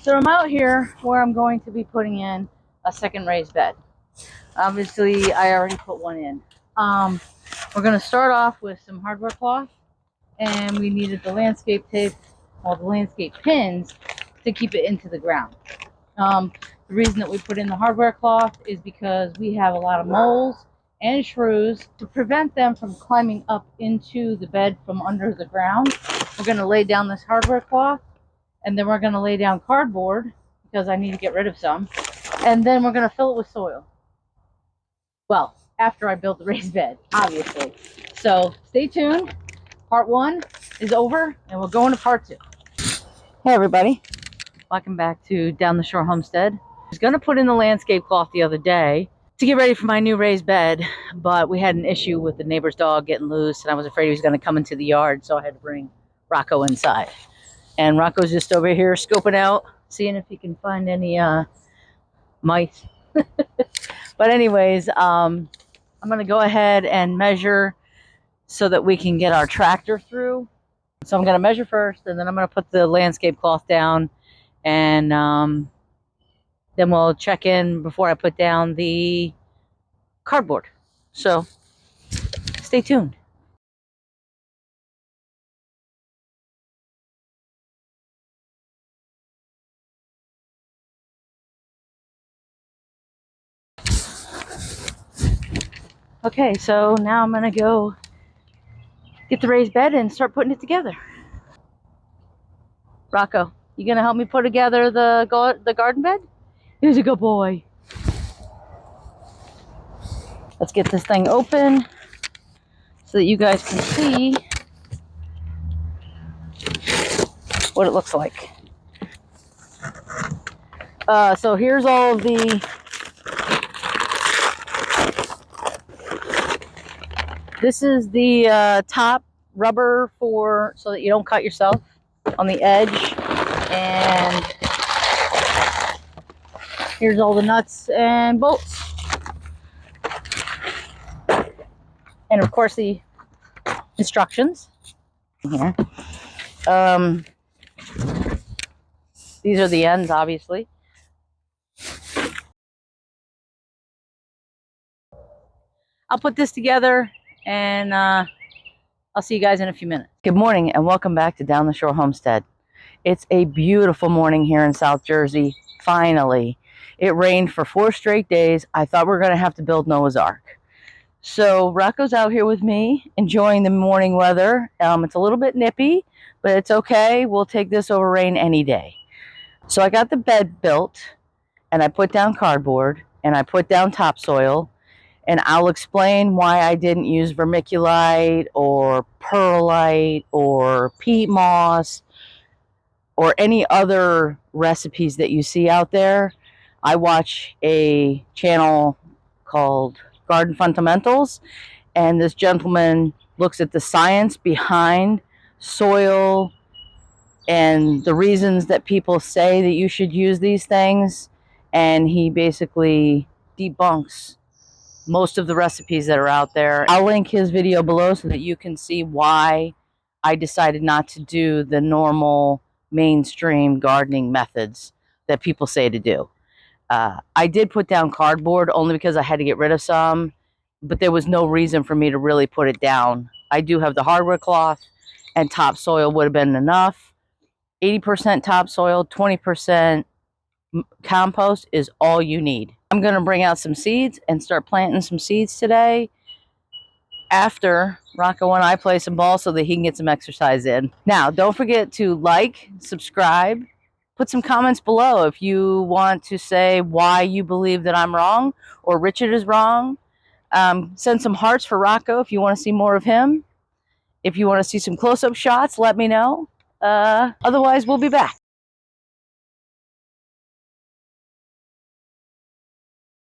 So I'm out here where I'm going to be putting in a second raised bed. Obviously, I already put one in. We're going to start off with some hardware cloth, and we needed the landscape tape, well, the landscape pins to keep it into the ground. The reason that we put in the hardware cloth is because we have a lot of moles and shrews. To prevent them from climbing up into the bed from under the ground, we're going to lay down this hardware cloth, and then we're going to lay down cardboard because I need to get rid of some, and then we're going to fill it with soil. Well, after I build the raised bed, obviously. So stay tuned. Part 1 is over, and we'll go into part 2. Hey everybody, welcome back to Down the Shore Homestead. I was going to put in the landscape cloth the other day to get ready for my new raised bed, but we had an issue with the neighbor's dog getting loose, and I was afraid he was going to come into the yard, so I had to bring Rocco inside. And Rocco's just over here scoping out, seeing if he can find any mice. But anyways, I'm going to go ahead and measure so that we can get our tractor through. So I'm going to measure first, and then I'm going to put the landscape cloth down, and then we'll check in before I put down the cardboard. So stay tuned. Okay, so now I'm going to go get the raised bed and start putting it together. Rocco, you going to help me put together the garden bed? He's a good boy. Let's get this thing open so that you guys can see what it looks like. So here's all of the this is the top rubber for so that you don't cut yourself on the edge, and here's all the nuts and bolts, and of course the instructions here. These are the ends, obviously. I'll put this together, and I'll see you guys in a few minutes. Good morning, and welcome back to Down the Shore Homestead. It's a beautiful morning here in South Jersey. Finally, it rained for 4 straight days. I thought we were going to have to build Noah's Ark. So Rocco's out here with me, enjoying the morning weather. It's a little bit nippy, but it's okay. We'll take this over rain any day. So I got the bed built, and I put down cardboard, and I put down topsoil, and I'll explain why I didn't use vermiculite or perlite or peat moss or any other recipes that you see out there. I watch a channel called Garden Fundamentals, and this gentleman looks at the science behind soil and the reasons that people say that you should use these things, and he basically debunks most of the recipes that are out there. I'll link his video below so that you can see why I decided not to do the normal mainstream gardening methods that people say to do. I did put down cardboard only because I had to get rid of some, but there was no reason for me to really put it down. I do have the hardware cloth, and topsoil would have been enough. 80% topsoil, 20% compost is all you need. I'm going to bring out some seeds and start planting some seeds today after Rocco and I play some ball so that he can get some exercise in. Now, don't forget to like, subscribe, put some comments below if you want to say why you believe that I'm wrong or Richard is wrong. Send some hearts for Rocco if you want to see more of him. If you want to see some close-up shots, let me know. Otherwise, we'll be back.